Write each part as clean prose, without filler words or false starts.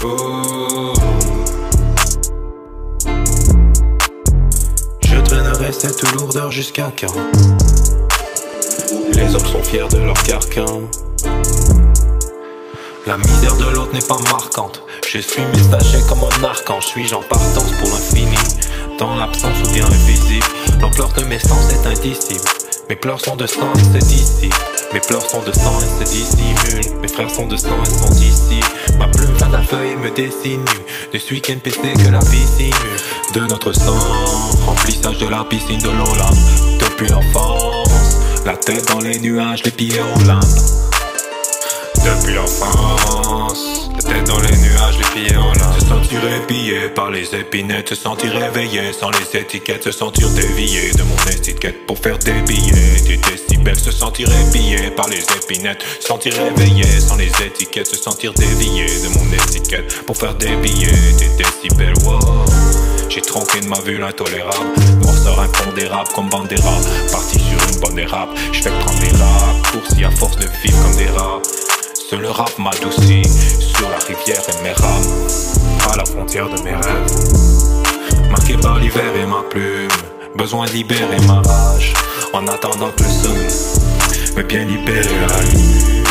Oh. Je traînerai cette lourdeur jusqu'à quand? Les autres sont fiers de leur carcan. La misère de l'autre n'est pas marquante. Je suis messager comme un archange. Suis-je en partance pour l'infini? Dans l'absence ou bien invisible, l'ampleur de mes sens est indicible. Mes pleurs sont de sang et se dissipent. Mes pleurs sont de sang et se dissimulent. Mes frères sont de sang et sont d'ici. Ma plume face à la feuille me dessine nu. Ne suis qu'NPC que la vie simule. De notre sang, remplissage de la piscine de l'Olympe. Depuis l'enfance, la tête dans les nuages, les pieds au limbe. Depuis l'enfance, la tête dans les nuages, les pieds en l'air. Se sentir épillé par les épinettes, se sentir réveillé sans les étiquettes, se sentir dévié de mon étiquette pour faire des billets, des décibels. Se sentir épillé par les épinettes, se sentir réveillé sans les étiquettes, se sentir dévié de mon étiquette pour faire des billets, des décibels. Wow. J'ai tronqué de ma vue l'intolérable, noirceur impondérable comme Bandera. Parti sur une bonne érape, j'fais prendre les rats, coursi à force de vivre comme des rats. Seul le rap m'adoucit sur la rivière et mes rames, à la frontière de mes rêves. Marqué par l'hiver et ma plume, besoin de libérer ma rage, en attendant que le soleil me bien libérer la lune.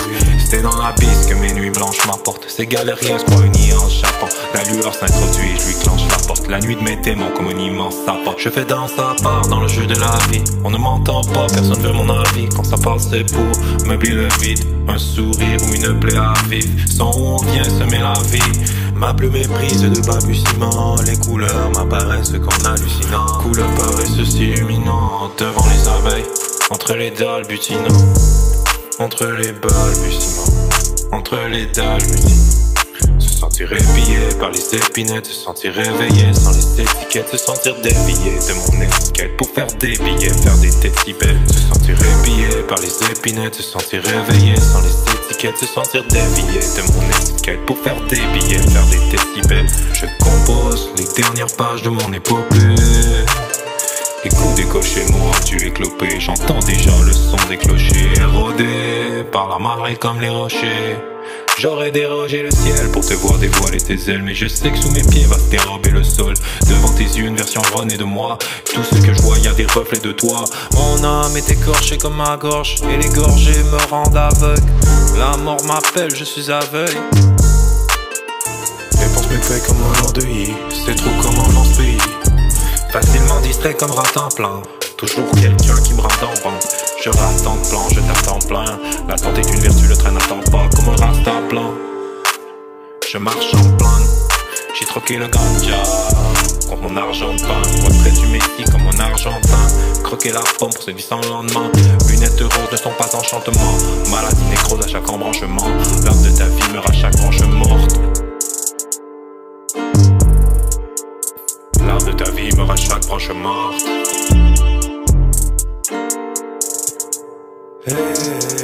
C'est dans l'abysse que mes nuits blanches m'apportent. Ces galériens se croient unis en chapant. La lueur s'introduit, je lui clenche la porte. La nuit de mes démons comme un immense sapin. Je fais dans sa part dans le jeu de la vie. On ne m'entend pas, personne veut mon avis. Quand ça parle c'est pour meubler le vide. Un sourire ou une plaie à vivre. Sans où on vient semer la vie. Ma plume est prise de balbutiements. Les couleurs m'apparaissent comme hallucinant. Couleurs paraissent si illuminantes devant les abeilles. Entre les dalles butinants. Entre les balbutiements, entre les dalles butinants. Se sentir épillé par les épinettes, se sentir réveillé sans les étiquettes, se sentir dévié de mon étiquette pour faire des billets, faire des décibels. Se sentir épillé par les épinettes, se sentir réveillé sans les étiquettes, se sentir dévié de mon étiquette pour faire des billets, faire des décibels. Je compose les dernières pages de mon épopée. Écoute des cochers mordus et clopés, j'entends déjà le son des clochers. Érodé par la marée comme les rochers. J'aurais dérogé le ciel pour te voir dévoiler tes ailes, mais je sais que sous mes pieds va se dérober le sol. Devant tes yeux une version renée de moi. Tout ce que je vois y a des reflets de toi. Mon âme est écorchée comme ma gorge, et les gorgées me rendent aveugle. La mort m'appelle, je suis aveugle. Les pensées me fait comme un endeuillé. C'est trop comment dans ce pays. Facilement distrait comme rat en plein. Toujours quelqu'un qui me rate en banque. Je rate en plan, je t'attends plein. L'attente est une vertu, le train n'attend pas comme un rasta blanc. Je marche en plein. J'ai troqué le ganja contre mon argent de pain. Pour être près du Messie comme un argentin. Croquer la pomme pour se dire sans le lendemain. Lunettes roses ne sont pas enchantement. Maladie nécrose à chaque embranchement. L'art de ta vie meurt à chaque branche morte. L'art de ta vie meurt à chaque branche morte. Hey.